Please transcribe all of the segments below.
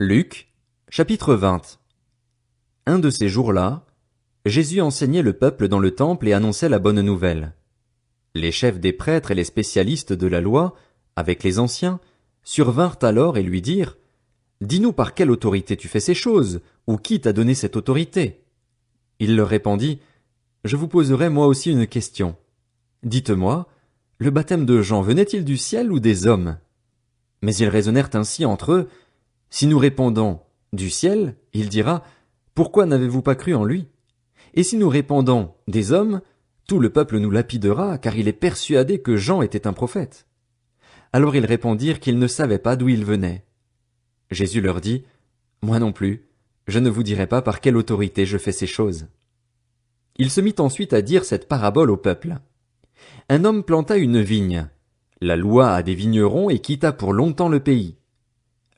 Luc, chapitre 20. Un de ces jours-là, Jésus enseignait le peuple dans le temple et annonçait la bonne nouvelle. Les chefs des prêtres et les spécialistes de la loi, avec les anciens, survinrent alors et lui dirent: Dis-nous par quelle autorité tu fais ces choses, ou qui t'a donné cette autorité? Il leur répondit: Je vous poserai moi aussi une question. Dites-moi, le baptême de Jean venait-il du ciel ou des hommes? Mais ils raisonnèrent ainsi entre eux: Si nous répondons du ciel, il dira: Pourquoi n'avez-vous pas cru en lui? Et si nous répondons des hommes, tout le peuple nous lapidera, car il est persuadé que Jean était un prophète. Alors ils répondirent qu'ils ne savaient pas d'où il venait. Jésus leur dit: Moi non plus, je ne vous dirai pas par quelle autorité je fais ces choses. Il se mit ensuite à dire cette parabole au peuple. Un homme planta une vigne. La loua a des vignerons et quitta pour longtemps le pays.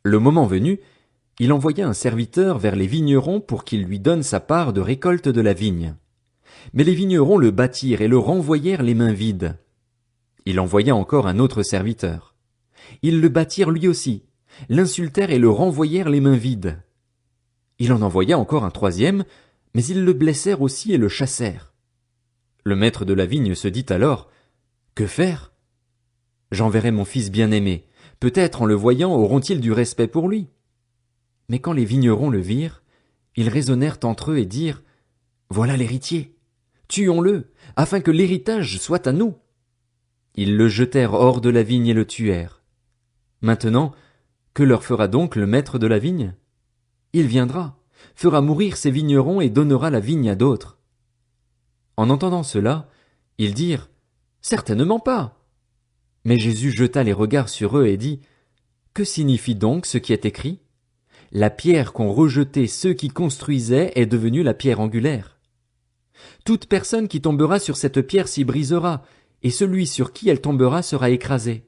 Le moment venu, il envoya un serviteur vers les vignerons pour qu'il lui donne sa part de récolte de la vigne. Mais les vignerons le battirent et le renvoyèrent les mains vides. Il envoya encore un autre serviteur. Ils le battirent lui aussi, l'insultèrent et le renvoyèrent les mains vides. Il en envoya encore un troisième, mais ils le blessèrent aussi et le chassèrent. Le maître de la vigne se dit alors: Que faire? J'enverrai mon fils bien-aimé. Peut-être en le voyant auront-ils du respect pour lui. Mais quand les vignerons le virent, ils raisonnèrent entre eux et dirent: Voilà l'héritier. Tuons-le, afin que l'héritage soit à nous. Ils le jetèrent hors de la vigne et le tuèrent. Maintenant, que leur fera donc le maître de la vigne? Il viendra, fera mourir ses vignerons et donnera la vigne à d'autres. En entendant cela, ils dirent: Certainement pas. Mais Jésus jeta les regards sur eux et dit: Que signifie donc ce qui est écrit? La pierre qu'ont rejetée ceux qui construisaient est devenue la pierre angulaire. Toute personne qui tombera sur cette pierre s'y brisera, et celui sur qui elle tombera sera écrasé.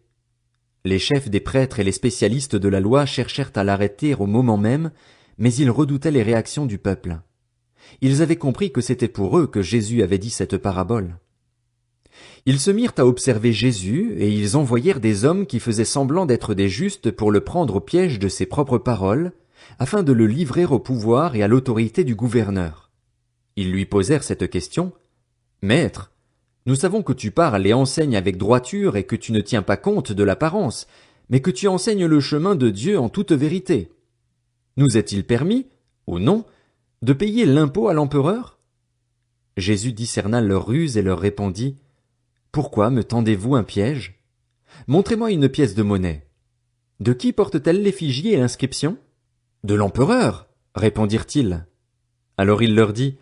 Les chefs des prêtres et les spécialistes de la loi cherchèrent à l'arrêter au moment même, mais ils redoutaient les réactions du peuple. Ils avaient compris que c'était pour eux que Jésus avait dit cette parabole. Ils se mirent à observer Jésus, et ils envoyèrent des hommes qui faisaient semblant d'être des justes pour le prendre au piège de ses propres paroles, afin de le livrer au pouvoir et à l'autorité du gouverneur. Ils lui posèrent cette question: Maître, nous savons que tu parles et enseignes avec droiture et que tu ne tiens pas compte de l'apparence, mais que tu enseignes le chemin de Dieu en toute vérité. Nous est-il permis, ou non, de payer l'impôt à l'empereur? Jésus discerna leur ruse et leur répondit: Pourquoi me tendez-vous un piège? Montrez-moi une pièce de monnaie. De qui porte-t-elle l'effigie et l'inscription? De l'empereur, répondirent-ils. Alors il leur dit: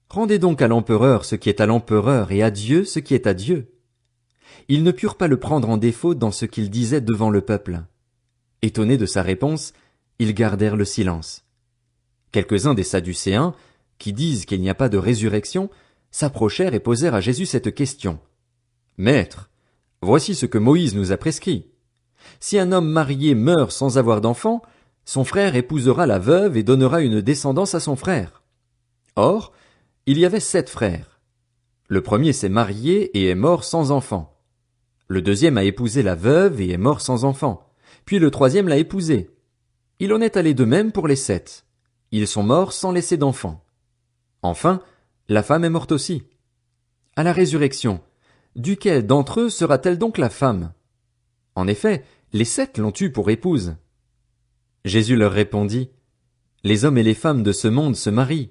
Rendez donc à l'empereur ce qui est à l'empereur et à Dieu ce qui est à Dieu. Ils ne purent pas le prendre en défaut dans ce qu'il disait devant le peuple. Étonnés de sa réponse, ils gardèrent le silence. Quelques-uns des Sadducéens, qui disent qu'il n'y a pas de résurrection, s'approchèrent et posèrent à Jésus cette question. Maître, voici ce que Moïse nous a prescrit. Si un homme marié meurt sans avoir d'enfant, son frère épousera la veuve et donnera une descendance à son frère. Or, il y avait 7 frères. Le premier s'est marié et est mort sans enfant. Le deuxième a épousé la veuve et est mort sans enfant. Puis le troisième l'a épousée. Il en est allé de même pour les 7. Ils sont morts sans laisser d'enfant. Enfin, la femme est morte aussi. À la résurrection, duquel d'entre eux sera-t-elle donc la femme? En effet, les 7 l'ont eue pour épouse. Jésus leur répondit: Les hommes et les femmes de ce monde se marient,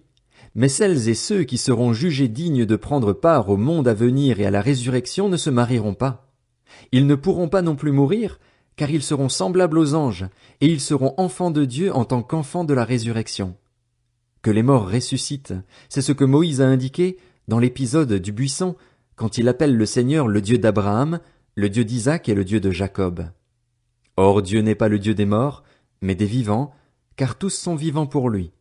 mais celles et ceux qui seront jugés dignes de prendre part au monde à venir et à la résurrection ne se marieront pas. Ils ne pourront pas non plus mourir, car ils seront semblables aux anges, et ils seront enfants de Dieu en tant qu'enfants de la résurrection. Que les morts ressuscitent, c'est ce que Moïse a indiqué dans l'épisode du buisson, quand il appelle le Seigneur le Dieu d'Abraham, le Dieu d'Isaac et le Dieu de Jacob. Or Dieu n'est pas le Dieu des morts, mais des vivants, car tous sont vivants pour lui.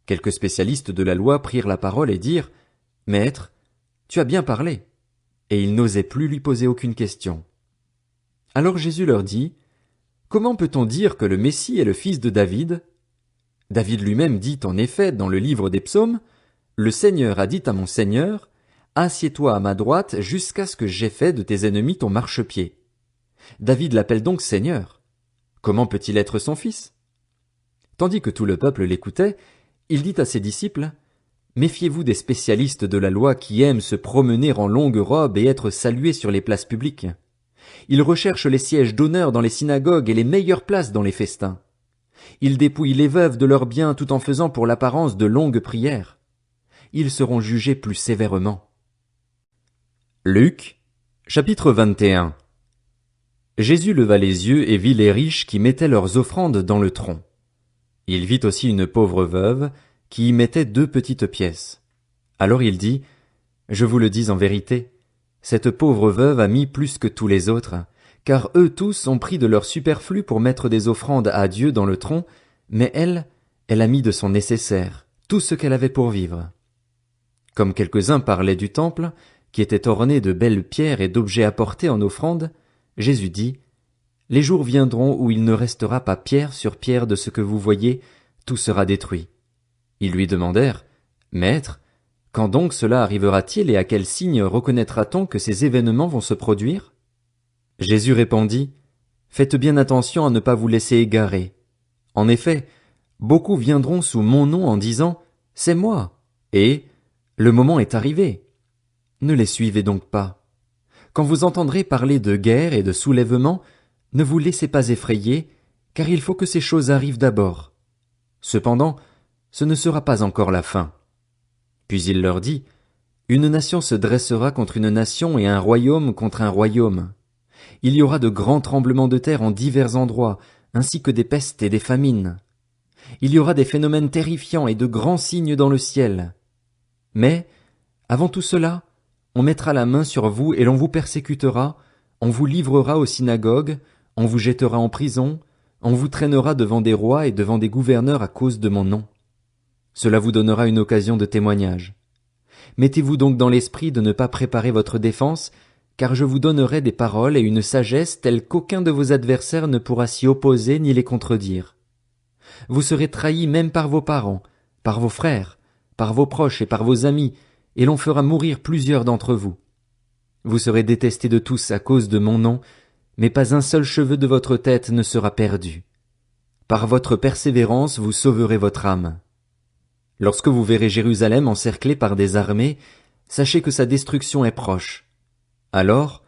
Quelques spécialistes de la loi prirent la parole et dirent: Maître, tu as bien parlé. Et ils n'osaient plus lui poser aucune question. Alors Jésus leur dit: Comment peut-on dire que le Messie est le fils de David? David lui-même dit en effet dans le livre des psaumes: Le Seigneur a dit à mon Seigneur: Assieds-toi à ma droite jusqu'à ce que j'aie fait de tes ennemis ton marchepied. David l'appelle donc Seigneur. Comment peut-il être son fils? Tandis que tout le peuple l'écoutait, il dit à ses disciples, « Méfiez-vous des spécialistes de la loi qui aiment se promener en longue robe et être salués sur les places publiques. Ils recherchent les sièges d'honneur dans les synagogues et les meilleures places dans les festins. Ils dépouillent les veuves de leurs biens tout en faisant pour l'apparence de longues prières. Ils seront jugés plus sévèrement. » Luc, chapitre 21. Jésus leva les yeux et vit les riches qui mettaient leurs offrandes dans le tronc. Il vit aussi une pauvre veuve qui y mettait 2 petites pièces. Alors il dit, « Je vous le dis en vérité, cette pauvre veuve a mis plus que tous les autres, car eux tous ont pris de leur superflu pour mettre des offrandes à Dieu dans le tronc, mais elle a mis de son nécessaire, tout ce qu'elle avait pour vivre. » Comme quelques-uns parlaient du temple, qui était orné de belles pierres et d'objets apportés en offrande, Jésus dit, « Les jours viendront où il ne restera pas pierre sur pierre de ce que vous voyez, tout sera détruit. » Ils lui demandèrent, « Maître, quand donc cela arrivera-t-il et à quel signe reconnaîtra-t-on que ces événements vont se produire ?» Jésus répondit, « Faites bien attention à ne pas vous laisser égarer. En effet, beaucoup viendront sous mon nom en disant, « C'est moi !» et « Le moment est arrivé !» Ne les suivez donc pas. Quand vous entendrez parler de guerre et de soulèvement, ne vous laissez pas effrayer, car il faut que ces choses arrivent d'abord. Cependant, ce ne sera pas encore la fin. Puis il leur dit, « Une nation se dressera contre une nation et un royaume contre un royaume. Il y aura de grands tremblements de terre en divers endroits, ainsi que des pestes et des famines. Il y aura des phénomènes terrifiants et de grands signes dans le ciel. Mais, avant tout cela, on mettra la main sur vous et l'on vous persécutera, on vous livrera aux synagogues, on vous jettera en prison, on vous traînera devant des rois et devant des gouverneurs à cause de mon nom. Cela vous donnera une occasion de témoignage. Mettez-vous donc dans l'esprit de ne pas préparer votre défense, car je vous donnerai des paroles et une sagesse telle qu'aucun de vos adversaires ne pourra s'y opposer ni les contredire. Vous serez trahis même par vos parents, par vos frères, par vos proches et par vos amis, et l'on fera mourir plusieurs d'entre vous. Vous serez détestés de tous à cause de mon nom, mais pas un seul cheveu de votre tête ne sera perdu. Par votre persévérance vous sauverez votre âme. Lorsque vous verrez Jérusalem encerclée par des armées, sachez que sa destruction est proche. Alors,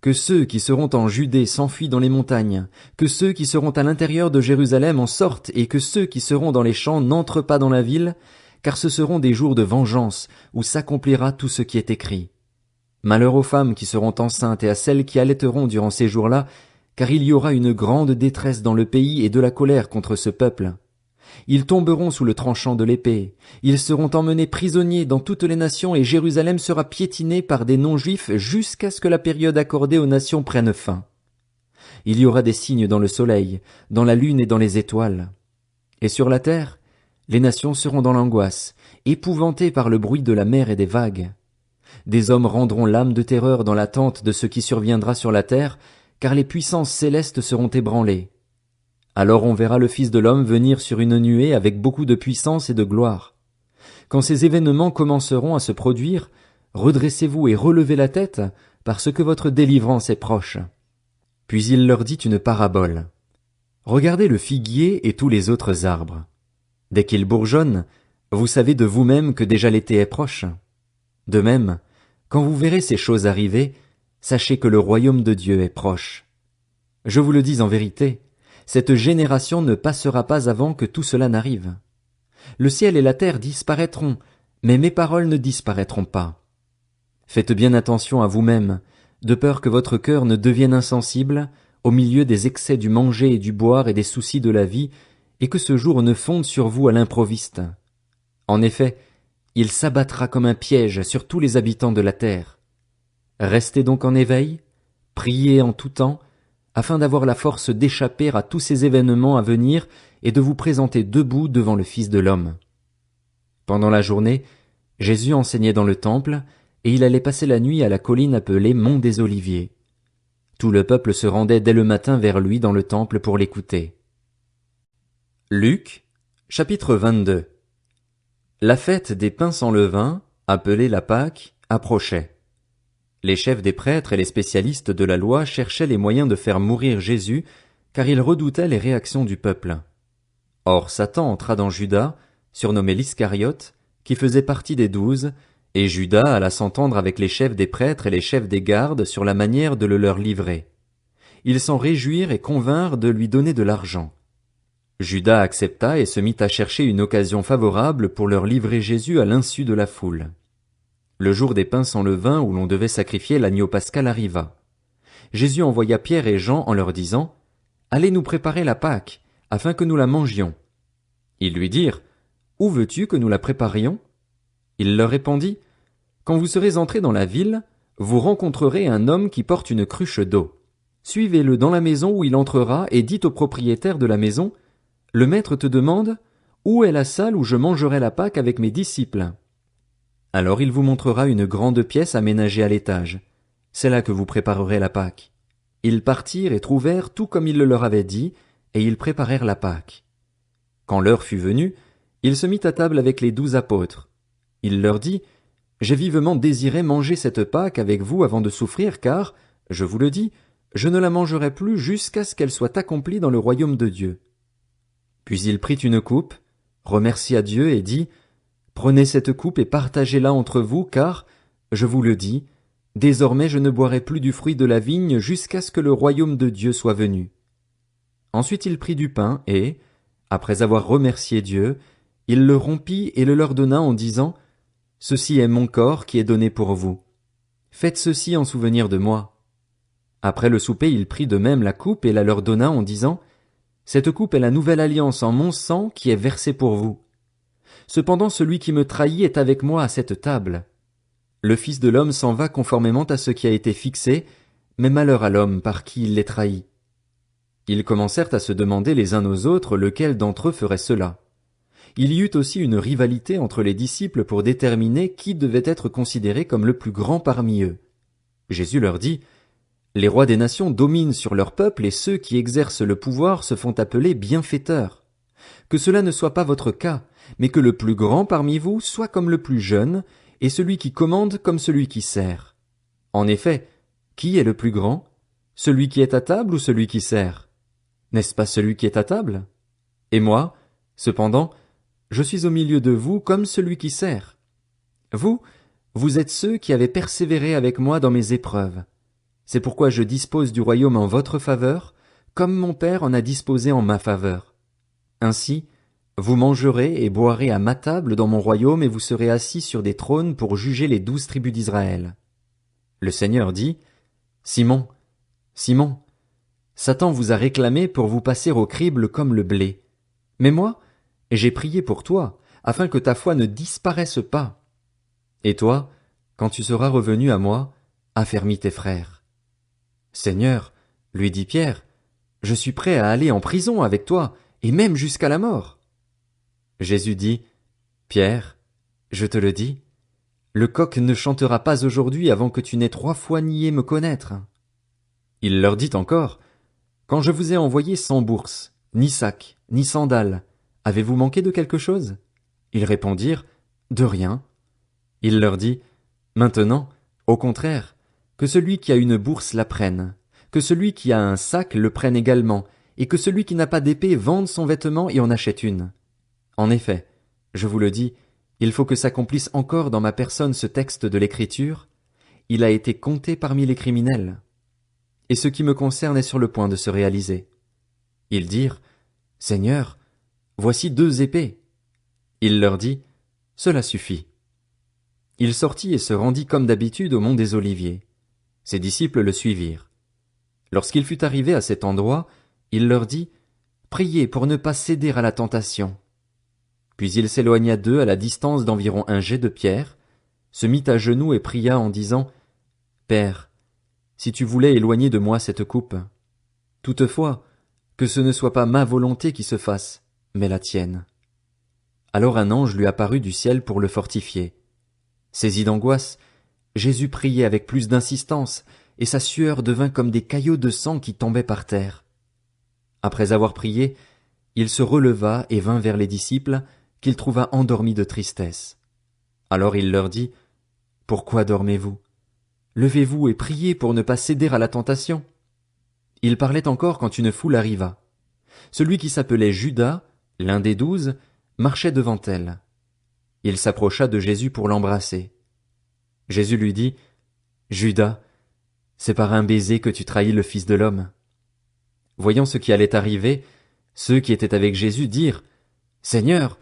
que ceux qui seront en Judée s'enfuient dans les montagnes, que ceux qui seront à l'intérieur de Jérusalem en sortent, et que ceux qui seront dans les champs n'entrent pas dans la ville, car ce seront des jours de vengeance, où s'accomplira tout ce qui est écrit. Malheur aux femmes qui seront enceintes et à celles qui allaiteront durant ces jours-là, car il y aura une grande détresse dans le pays et de la colère contre ce peuple. Ils tomberont sous le tranchant de l'épée, ils seront emmenés prisonniers dans toutes les nations et Jérusalem sera piétinée par des non-juifs jusqu'à ce que la période accordée aux nations prenne fin. Il y aura des signes dans le soleil, dans la lune et dans les étoiles. Et sur la terre, les nations seront dans l'angoisse, épouvantées par le bruit de la mer et des vagues. Des hommes rendront l'âme de terreur dans l'attente de ce qui surviendra sur la terre, car les puissances célestes seront ébranlées. Alors on verra le Fils de l'homme venir sur une nuée avec beaucoup de puissance et de gloire. Quand ces événements commenceront à se produire, redressez-vous et relevez la tête, parce que votre délivrance est proche. Puis il leur dit une parabole. Regardez le figuier et tous les autres arbres. Dès qu'ils bourgeonnent, vous savez de vous-même que déjà l'été est proche. De même, quand vous verrez ces choses arriver, sachez que le royaume de Dieu est proche. Je vous le dis en vérité, cette génération ne passera pas avant que tout cela n'arrive. Le ciel et la terre disparaîtront, mais mes paroles ne disparaîtront pas. Faites bien attention à vous-même, de peur que votre cœur ne devienne insensible, au milieu des excès du manger et du boire et des soucis de la vie, et que ce jour ne fonde sur vous à l'improviste. En effet, il s'abattra comme un piège sur tous les habitants de la terre. Restez donc en éveil, priez en tout temps, afin d'avoir la force d'échapper à tous ces événements à venir et de vous présenter debout devant le Fils de l'homme. Pendant la journée, Jésus enseignait dans le temple, et il allait passer la nuit à la colline appelée Mont des Oliviers. Tout le peuple se rendait dès le matin vers lui dans le temple pour l'écouter. Luc, chapitre 22. La fête des pains sans levain, appelée la Pâque, approchait. Les chefs des prêtres et les spécialistes de la loi cherchaient les moyens de faire mourir Jésus, car ils redoutaient les réactions du peuple. Or Satan entra dans Judas, surnommé l'Iscariote, qui faisait partie des 12, et Judas alla s'entendre avec les chefs des prêtres et les chefs des gardes sur la manière de le leur livrer. Ils s'en réjouirent et convinrent de lui donner de l'argent. Judas accepta et se mit à chercher une occasion favorable pour leur livrer Jésus à l'insu de la foule. Le jour des pains sans levain où l'on devait sacrifier l'agneau pascal arriva. Jésus envoya Pierre et Jean en leur disant « Allez nous préparer la Pâque, afin que nous la mangions. » Ils lui dirent « Où veux-tu que nous la préparions ?» Il leur répondit « Quand vous serez entrés dans la ville, vous rencontrerez un homme qui porte une cruche d'eau. Suivez-le dans la maison où il entrera et dites au propriétaire de la maison « Le maître te demande « Où est la salle où je mangerai la Pâque avec mes disciples ?» Alors il vous montrera une grande pièce aménagée à l'étage. C'est là que vous préparerez la Pâque. » Ils partirent et trouvèrent tout comme il le leur avait dit, et ils préparèrent la Pâque. Quand l'heure fut venue, il se mit à table avec les 12 apôtres. Il leur dit « J'ai vivement désiré manger cette Pâque avec vous avant de souffrir, car, je vous le dis, je ne la mangerai plus jusqu'à ce qu'elle soit accomplie dans le royaume de Dieu. » Puis il prit une coupe, remercia Dieu et dit « Prenez cette coupe et partagez-la entre vous, car, je vous le dis, désormais je ne boirai plus du fruit de la vigne jusqu'à ce que le royaume de Dieu soit venu. » Ensuite il prit du pain et, après avoir remercié Dieu, il le rompit et le leur donna en disant « Ceci est mon corps qui est donné pour vous. Faites ceci en souvenir de moi. » Après le souper il prit de même la coupe et la leur donna en disant « Cette coupe est la nouvelle alliance en mon sang qui est versée pour vous. Cependant celui qui me trahit est avec moi à cette table. Le Fils de l'homme s'en va conformément à ce qui a été fixé, mais malheur à l'homme par qui il les trahit. » Ils commencèrent à se demander les uns aux autres lequel d'entre eux ferait cela. Il y eut aussi une rivalité entre les disciples pour déterminer qui devait être considéré comme le plus grand parmi eux. Jésus leur dit « Les rois des nations dominent sur leur peuple et ceux qui exercent le pouvoir se font appeler bienfaiteurs. Que cela ne soit pas votre cas, mais que le plus grand parmi vous soit comme le plus jeune, et celui qui commande comme celui qui sert. En effet, qui est le plus grand? Celui qui est à table ou celui qui sert? N'est-ce pas celui qui est à table? Et moi, cependant, je suis au milieu de vous comme celui qui sert. Vous, vous êtes ceux qui avez persévéré avec moi dans mes épreuves. C'est pourquoi je dispose du royaume en votre faveur, comme mon Père en a disposé en ma faveur. Ainsi, vous mangerez et boirez à ma table dans mon royaume et vous serez assis sur des trônes pour juger les 12 tribus d'Israël. Le Seigneur dit, Simon, Simon, Satan vous a réclamé pour vous passer au crible comme le blé. Mais moi, j'ai prié pour toi, afin que ta foi ne disparaisse pas. Et toi, quand tu seras revenu à moi, affermis tes frères. Seigneur, lui dit Pierre, je suis prêt à aller en prison avec toi, et même jusqu'à la mort. Jésus dit, Pierre, je te le dis, le coq ne chantera pas aujourd'hui avant que tu n'aies 3 fois nié me connaître. Il leur dit encore, quand je vous ai envoyé sans bourse, ni sac, ni sandales, avez-vous manqué de quelque chose? Ils répondirent, de rien. Il leur dit, maintenant, au contraire, que celui qui a une bourse la prenne, que celui qui a un sac le prenne également, et que celui qui n'a pas d'épée vende son vêtement et en achète une. En effet, je vous le dis, il faut que s'accomplisse encore dans ma personne ce texte de l'Écriture, il a été compté parmi les criminels. Et ce qui me concerne est sur le point de se réaliser. Ils dirent, Seigneur, voici 2 épées. Il leur dit, cela suffit. Il sortit et se rendit comme d'habitude au mont des Oliviers. Ses disciples le suivirent. Lorsqu'il fut arrivé à cet endroit, il leur dit, priez pour ne pas céder à la tentation. Puis il s'éloigna d'eux à la distance d'environ 1 jet de pierre, se mit à genoux et pria en disant, Père, si tu voulais éloigner de moi cette coupe. Toutefois, que ce ne soit pas ma volonté qui se fasse, mais la tienne. Alors un ange lui apparut du ciel pour le fortifier. Saisi d'angoisse, Jésus priait avec plus d'insistance, et sa sueur devint comme des caillots de sang qui tombaient par terre. Après avoir prié, il se releva et vint vers les disciples, qu'il trouva endormis de tristesse. Alors il leur dit, « Pourquoi dormez-vous? Levez-vous et priez pour ne pas céder à la tentation. » Il parlait encore quand une foule arriva. Celui qui s'appelait Judas, L'un des 12 marchait devant elle. Il s'approcha de Jésus pour l'embrasser. Jésus lui dit, « Judas, c'est par un baiser que tu trahis le Fils de l'homme. » Voyant ce qui allait arriver, ceux qui étaient avec Jésus dirent, « Seigneur,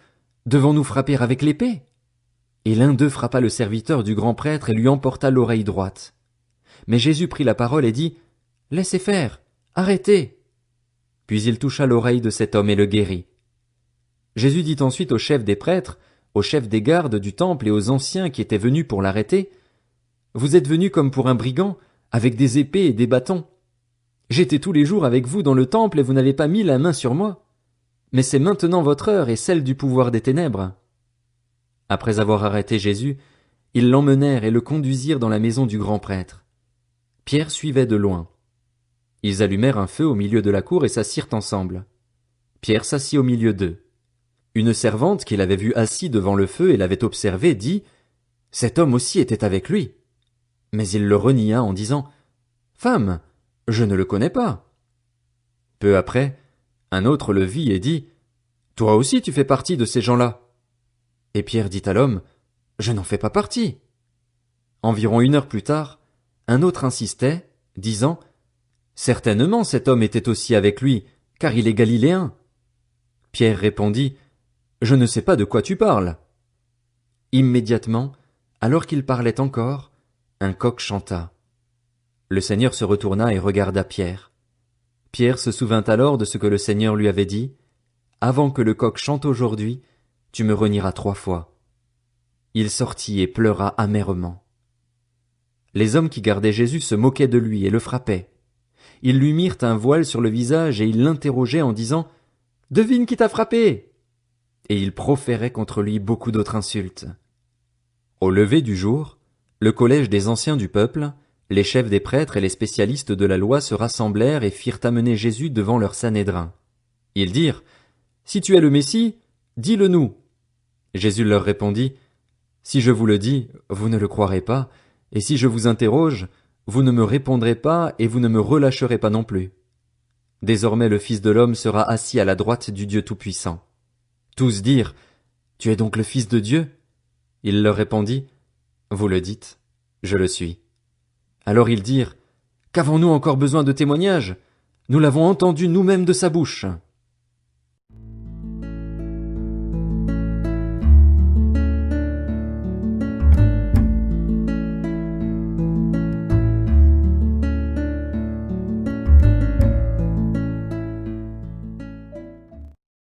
devons-nous frapper avec l'épée ?» Et l'un d'eux frappa le serviteur du grand prêtre et lui emporta l'oreille droite. Mais Jésus prit la parole et dit, « Laissez faire, arrêtez !» Puis il toucha l'oreille de cet homme et le guérit. Jésus dit ensuite aux chefs des prêtres, aux chefs des gardes du temple et aux anciens qui étaient venus pour l'arrêter, « Vous êtes venus comme pour un brigand, avec des épées et des bâtons. J'étais tous les jours avec vous dans le temple et vous n'avez pas mis la main sur moi. Mais c'est maintenant votre heure et celle du pouvoir des ténèbres. » Après avoir arrêté Jésus, ils l'emmenèrent et le conduisirent dans la maison du grand prêtre. Pierre suivait de loin. Ils allumèrent un feu au milieu de la cour et s'assirent ensemble. Pierre s'assit au milieu d'eux. Une servante qui l'avait vu assis devant le feu et l'avait observé dit, « Cet homme aussi était avec lui. » Mais il le renia en disant, « Femme, je ne le connais pas. » Peu après, un autre le vit et dit, « Toi aussi tu fais partie de ces gens-là. » Et Pierre dit à l'homme, « Je n'en fais pas partie. » Environ 1 heure plus tard, un autre insistait, disant, « Certainement cet homme était aussi avec lui, car il est galiléen. » Pierre répondit, « Je ne sais pas de quoi tu parles. » Immédiatement, alors qu'il parlait encore, un coq chanta. Le Seigneur se retourna et regarda Pierre. Pierre se souvint alors de ce que le Seigneur lui avait dit, « Avant que le coq chante aujourd'hui, tu me renieras 3 fois. » Il sortit et pleura amèrement. Les hommes qui gardaient Jésus se moquaient de lui et le frappaient. Ils lui mirent un voile sur le visage et ils l'interrogeaient en disant, « Devine qui t'a frappé !» Et ils proféraient contre lui beaucoup d'autres insultes. Au lever du jour, le collège des anciens du peuple, les chefs des prêtres et les spécialistes de la loi se rassemblèrent et firent amener Jésus devant leur Sanhédrin. Ils dirent, « Si tu es le Messie, dis-le nous. » Jésus leur répondit, « Si je vous le dis, vous ne le croirez pas, et si je vous interroge, vous ne me répondrez pas et vous ne me relâcherez pas non plus. Désormais le Fils de l'homme sera assis à la droite du Dieu Tout-Puissant. » Tous dirent, « Tu es donc le Fils de Dieu ?» Il leur répondit, « Vous le dites, je le suis. » Alors ils dirent, « Qu'avons-nous encore besoin de témoignages? Nous l'avons entendu nous-mêmes de sa bouche. »